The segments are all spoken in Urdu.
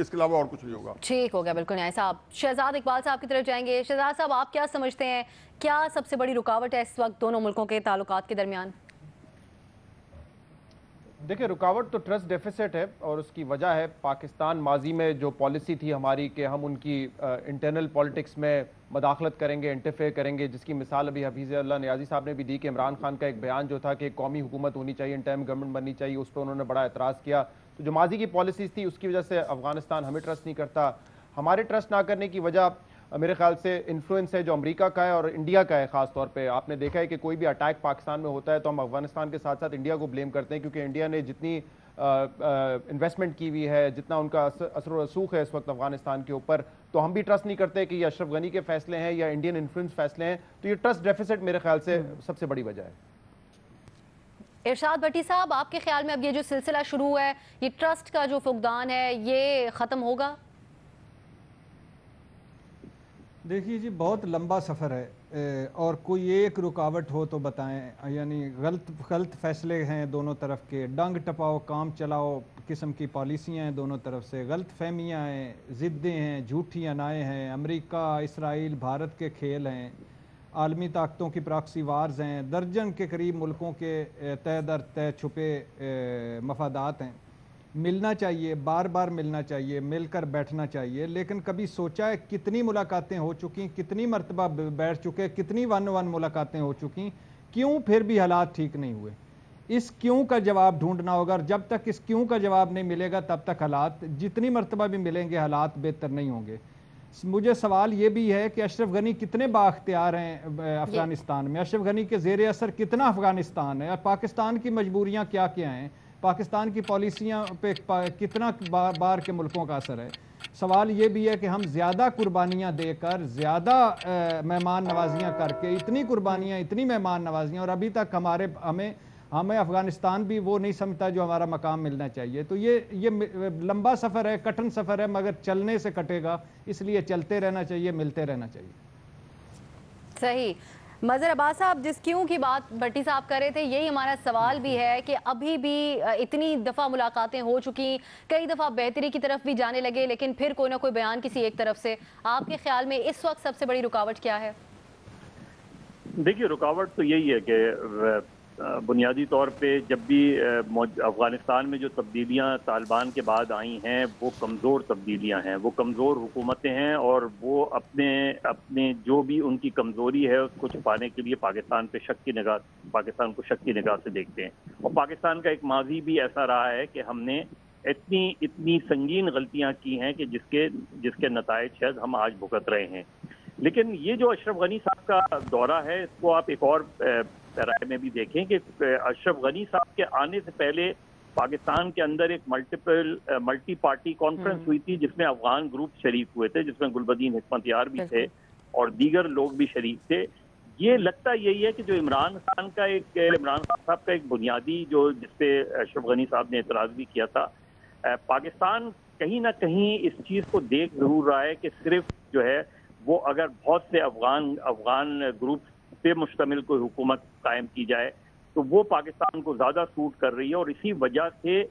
اس کے علاوہ اور کچھ نہیں ہوگا. ٹھیک ہو گیا, بالکل نیاز صاحب. شہزاد اقبال صاحب کی طرف جائیں گے. شہزاد صاحب, آپ کیا سمجھتے ہیں, کیا سب سے بڑی رکاوٹ ہے اس وقت دونوں ملکوں کے تعلقات کے درمیان؟ دیکھیں, رکاوٹ تو ٹرسٹ ڈیفیسٹ ہے, اور اس کی وجہ ہے پاکستان ماضی میں جو پالیسی تھی ہماری کہ ہم ان کی انٹرنل پالیٹکس میں مداخلت کریں گے, انٹرفیئر کریں گے, جس کی مثال ابھی حفیظ اللہ نیازی صاحب نے بھی دی کہ عمران خان کا ایک بیان جو تھا کہ ایک قومی حکومت ہونی چاہیے, انٹرم گورنمنٹ بننی چاہیے, اس پہ انہوں نے بڑا اعتراض کیا. تو جو ماضی کی پالیسیز تھی اس کی وجہ سے افغانستان ہمیں ٹرسٹ نہیں کرتا. ہمارے ٹرسٹ نہ کرنے کی وجہ میرے خیال سے انفلوئنس ہے جو امریکہ کا ہے اور انڈیا کا ہے. خاص طور پہ آپ نے دیکھا ہے کہ کوئی بھی اٹیک پاکستان میں ہوتا ہے تو ہم افغانستان کے ساتھ ساتھ انڈیا کو بلیم کرتے ہیں, کیونکہ انڈیا نے جتنی انویسٹمنٹ کی ہوئی ہے, جتنا ان کا اثر و رسوخ ہے اس وقت افغانستان کے اوپر, تو ہم بھی ٹرسٹ نہیں کرتے کہ یہ اشرف غنی کے فیصلے ہیں یا انڈین انفلوئنس فیصلے ہیں. تو یہ ٹرسٹ ڈیفیسٹ میرے خیال سے سب سے بڑی وجہ ہے. ارشاد بھٹی صاحب, آپ کے خیال میں اب یہ جو سلسلہ شروع ہے, یہ ٹرسٹ کا جو فقدان ہے, یہ ختم ہوگا؟ دیکھیے جی, بہت لمبا سفر ہے, اور کوئی ایک رکاوٹ ہو تو بتائیں. یعنی غلط فیصلے ہیں دونوں طرف کے, ڈنگ ٹپاؤ کام چلاؤ قسم کی پالیسیاں ہیں دونوں طرف سے, غلط فہمیاں ہیں, ضدیں ہیں, جھوٹی انائیں ہیں, امریکہ اسرائیل بھارت کے کھیل ہیں, عالمی طاقتوں کی پراکسی وارز ہیں, درجن کے قریب ملکوں کے تہ در تہ چھپے مفادات ہیں. ملنا چاہیے, بار بار ملنا چاہیے, مل کر بیٹھنا چاہیے, لیکن کبھی سوچا ہے کتنی ملاقاتیں ہو چکی, کتنی مرتبہ بیٹھ چکے, کتنی ون ملاقاتیں ہو چکی, کیوں پھر بھی حالات ٹھیک نہیں ہوئے؟ اس کیوں کا جواب ڈھونڈنا ہوگا, اور جب تک اس کیوں کا جواب نہیں ملے گا تب تک حالات جتنی مرتبہ بھی ملیں گے حالات بہتر نہیں ہوں گے. مجھے سوال یہ بھی ہے کہ اشرف غنی کتنے بااختیار ہیں افغانستان میں, اشرف غنی کے زیر اثر کتنا افغانستان ہے, اور پاکستان کی مجبوریاں کیا کیا ہیں, پاکستان کی پالیسیاں پہ کتنا بار کے ملکوں کا اثر ہے. سوال یہ بھی ہے کہ ہم زیادہ قربانیاں دے کر, زیادہ مہمان نوازیاں کر کے, اتنی قربانیاں, اتنی مہمان نوازیاں, اور ابھی تک ہمیں افغانستان بھی وہ نہیں سمجھتا جو ہمارا مقام ملنا چاہیے. تو یہ لمبا سفر ہے, کٹھن سفر ہے, مگر چلنے سے کٹے گا, اس لیے چلتے رہنا چاہیے, ملتے رہنا چاہیے. صحیح. مظہر عباس صاحب, جس کیوں کی بات بھٹی صاحب کر رہے تھے, یہی ہمارا سوال بھی ہے کہ ابھی بھی اتنی دفعہ ملاقاتیں ہو چکی, کئی دفعہ بہتری کی طرف بھی جانے لگے, لیکن پھر کوئی نہ کوئی بیان کسی ایک طرف سے. آپ کے خیال میں اس وقت سب سے بڑی رکاوٹ کیا ہے؟ دیکھیے, رکاوٹ تو یہی ہے کہ بنیادی طور پہ جب بھی افغانستان میں جو تبدیلیاں طالبان کے بعد آئی ہیں وہ کمزور تبدیلیاں ہیں, وہ کمزور حکومتیں ہیں, اور وہ اپنے جو بھی ان کی کمزوری ہے اس کو چھپانے کے لیے پاکستان کو شک کی نگاہ سے دیکھتے ہیں. اور پاکستان کا ایک ماضی بھی ایسا رہا ہے کہ ہم نے اتنی سنگین غلطیاں کی ہیں کہ جس کے نتائج شاید ہم آج بھگت رہے ہیں. لیکن یہ جو اشرف غنی صاحب کا دورہ ہے, اس کو آپ ایک اور رائے میں بھی دیکھیں کہ اشرف غنی صاحب کے آنے سے پہلے پاکستان کے اندر ایک ملٹی پارٹی کانفرنس ہوئی تھی جس میں افغان گروپ شریک ہوئے تھے, جس میں گلبدین حکمت یار بھی تھے اور دیگر لوگ بھی شریک تھے. یہ لگتا یہی ہے کہ جو عمران خان صاحب کا ایک بنیادی جس پہ اشرف غنی صاحب نے اعتراض بھی کیا تھا, پاکستان کہیں نہ کہیں اس چیز کو دیکھ ضرور رہا ہے کہ صرف جو ہے وہ اگر بہت سے افغان گروپ پہ مشتمل کوئی حکومت قائم کی جائے تو وہ پاکستان کو زیادہ سوٹ کر رہی ہے, اور اسی وجہ سے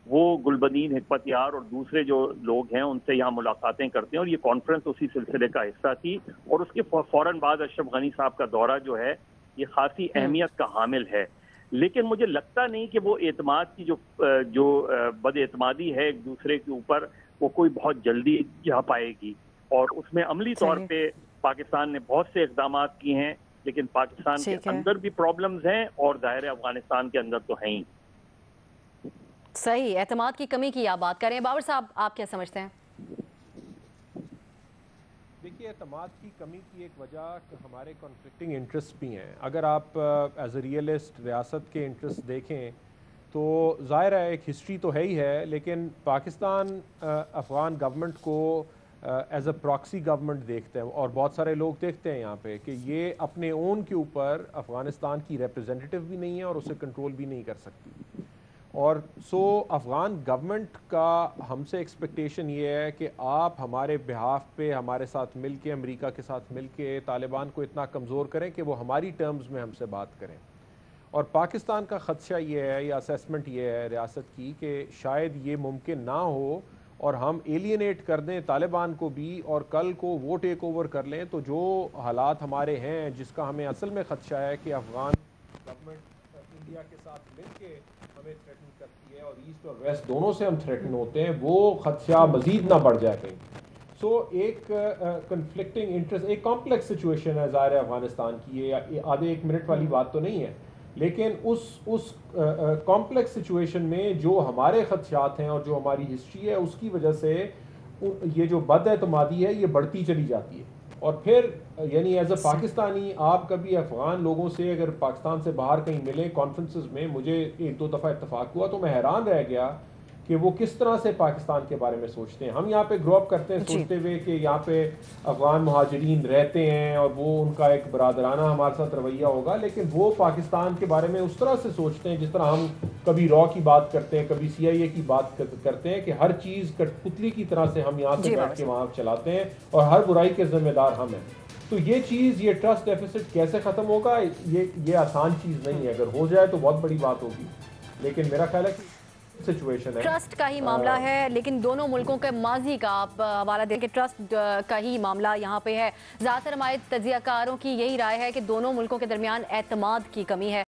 وہ گلبدین حکمت یار اور دوسرے جو لوگ ہیں ان سے یہاں ملاقاتیں کرتے ہیں, اور یہ کانفرنس اسی سلسلے کا حصہ تھی. اور اس کے فوراً بعد اشرف غنی صاحب کا دورہ جو ہے یہ خاصی اہمیت کا حامل ہے. لیکن مجھے لگتا نہیں کہ وہ اعتماد کی جو بد اعتمادی ہے ایک دوسرے کے اوپر وہ کوئی بہت جلدی جا پائے گی. اور اس میں عملی طور پہ پاکستان نے بہت سے اقدامات کیے ہیں, لیکن پاکستان کے اندر بھی پرابلمز ہیں اور ظاہر افغانستان کے اندر تو ہیں ہی. صحیح, اعتماد کی کمی کی آپ بات کریں. بابر صاحب, آپ کیا سمجھتے ہیں؟ دیکھیے, اعتماد کی کمی کی ایک وجہ ہمارے کانفلکٹنگ انٹرسٹ بھی ہیں. اگر آپ ایز اے ریئلسٹ ریاست کے انٹرسٹ دیکھیں تو ظاہر ہے ایک ہسٹری تو ہے ہی ہے, لیکن پاکستان افغان گورنمنٹ کو ایز اے پراکسی گورنمنٹ دیکھتے ہیں, اور بہت سارے لوگ دیکھتے ہیں یہاں پہ کہ یہ اپنے اون کے اوپر افغانستان کی ریپرزینٹیو بھی نہیں ہے اور اسے کنٹرول بھی نہیں کر سکتی. اور افغان گورنمنٹ کا ہم سے ایکسپیکٹیشن یہ ہے کہ آپ ہمارے بہاف پہ ہمارے ساتھ مل کے, امریکہ کے ساتھ مل کے طالبان کو اتنا کمزور کریں کہ وہ ہماری ٹرمز میں ہم سے بات کریں. اور پاکستان کا خدشہ یہ ہے یا اسیسمنٹ یہ ہے ریاست کی کہ شاید یہ ممکن نہ ہو, اور ہم ایلینیٹ کر دیں طالبان کو بھی اور کل کو وہ ٹیک اوور کر لیں، تو جو حالات ہمارے ہیں جس کا ہمیں اصل میں خدشہ ہے کہ افغان گورنمنٹ انڈیا کے ساتھ مل کے ہمیں تھریٹن کرتی ہے اور ایسٹ اور ویسٹ دونوں سے ہم تھریٹن ہوتے ہیں، وہ خدشہ مزید نہ بڑھ جائے کہیں۔ سو ایک کنفلکٹنگ انٹرسٹ، ایک کمپلیکس سچویشن ہے ظاہر ہے افغانستان کی، یہ آدھے ایک منٹ والی بات تو نہیں ہے، لیکن اس کمپلیکس سچویشن میں جو ہمارے خدشات ہیں اور جو ہماری ہسٹری ہے اس کی وجہ سے یہ جو بد اعتمادی ہے یہ بڑھتی چلی جاتی ہے، اور پھر یعنی ایز اے پاکستانی آپ کبھی افغان لوگوں سے اگر پاکستان سے باہر کہیں ملے کانفرنسز میں، مجھے ایک دو دفعہ اتفاق ہوا تو میں حیران رہ گیا کہ وہ کس طرح سے پاکستان کے بارے میں سوچتے ہیں۔ ہم یہاں پہ گرو اپ کرتے ہیں سوچتے ہوئے کہ یہاں پہ افغان مہاجرین رہتے ہیں اور وہ ان کا ایک برادرانہ ہمارے ساتھ رویہ ہوگا، لیکن وہ پاکستان کے بارے میں اس طرح سے سوچتے ہیں جس طرح ہم کبھی را کی بات کرتے ہیں، کبھی CIA کی بات کرتے ہیں کہ ہر چیز کٹ پتلی کی طرح سے ہم یہاں سے بیٹھ کے وہاں چلاتے ہیں اور ہر برائی کے ذمہ دار ہم ہیں۔ تو یہ چیز، یہ ٹرسٹ ڈیفیسٹ کیسے ختم ہوگا، یہ آسان چیز نہیں ہے، اگر ہو جائے تو بہت بڑی بات ہوگی، لیکن میرا خیال ہے کہ سچویشن ہے، ٹرسٹ کا ہی معاملہ ہے، لیکن دونوں ملکوں کے ماضی کا آپ حوالہ دیں کہ ٹرسٹ کا ہی معاملہ یہاں پہ ہے۔ زیادہ تر ہمارے تجزیہ کاروں کی یہی رائے ہے کہ دونوں ملکوں کے درمیان اعتماد کی کمی ہے۔